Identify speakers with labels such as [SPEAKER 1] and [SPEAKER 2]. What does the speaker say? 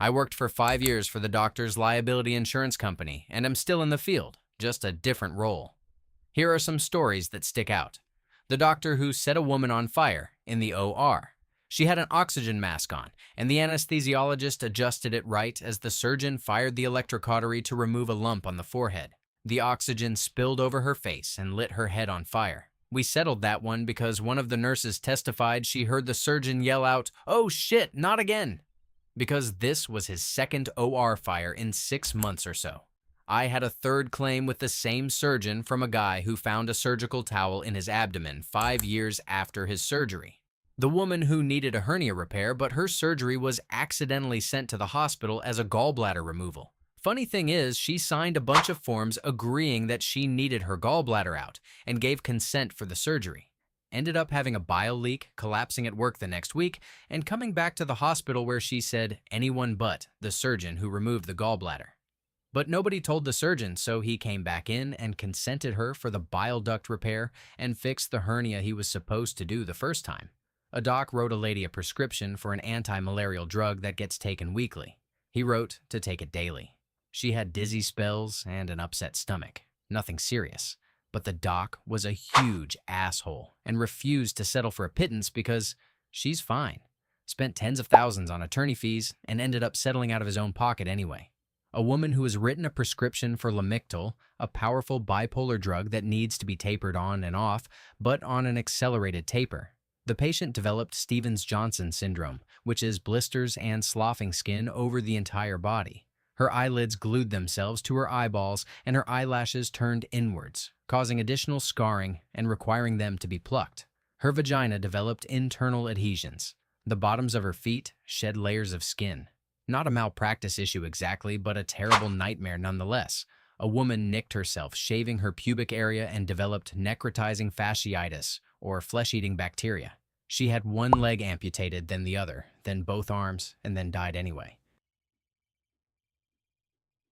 [SPEAKER 1] I worked for 5 years for the doctor's liability insurance company, and am still in the field, just a different role. Here are some stories that stick out. The doctor who set a woman on fire in the OR. She had an oxygen mask on, and the anesthesiologist adjusted it right as the surgeon fired the electrocautery to remove a lump on the forehead. The oxygen spilled over her face and lit her head on fire. We settled that one because one of the nurses testified she heard the surgeon yell out, "Oh shit, not again!" because this was his second OR fire in 6 months or so. I had a third claim with the same surgeon from a guy who found a surgical towel in his abdomen 5 years after his surgery. The woman who needed a hernia repair, but her surgery was accidentally sent to the hospital as a gallbladder removal. Funny thing is, she signed a bunch of forms agreeing that she needed her gallbladder out and gave consent for the surgery. Ended up having a bile leak, collapsing at work the next week, and coming back to the hospital where she said anyone but the surgeon who removed the gallbladder. But nobody told the surgeon, so he came back in and consented her for the bile duct repair and fixed the hernia he was supposed to do the first time. A doc wrote a lady a prescription for an anti-malarial drug that gets taken weekly. He wrote to take it daily. She had dizzy spells and an upset stomach. Nothing serious. But the doc was a huge asshole and refused to settle for a pittance because she's fine. Spent tens of thousands on attorney fees and ended up settling out of his own pocket anyway. A woman who has written a prescription for Lamictal, a powerful bipolar drug that needs to be tapered on and off, but on an accelerated taper. The patient developed Stevens-Johnson syndrome, which is blisters and sloughing skin over the entire body. Her eyelids glued themselves to her eyeballs and her eyelashes turned inwards, causing additional scarring and requiring them to be plucked. Her vagina developed internal adhesions. The bottoms of her feet shed layers of skin. Not a malpractice issue exactly, but a terrible nightmare nonetheless. A woman nicked herself, shaving her pubic area, and developed necrotizing fasciitis, or flesh-eating bacteria. She had one leg amputated, then the other, then both arms, and then died anyway.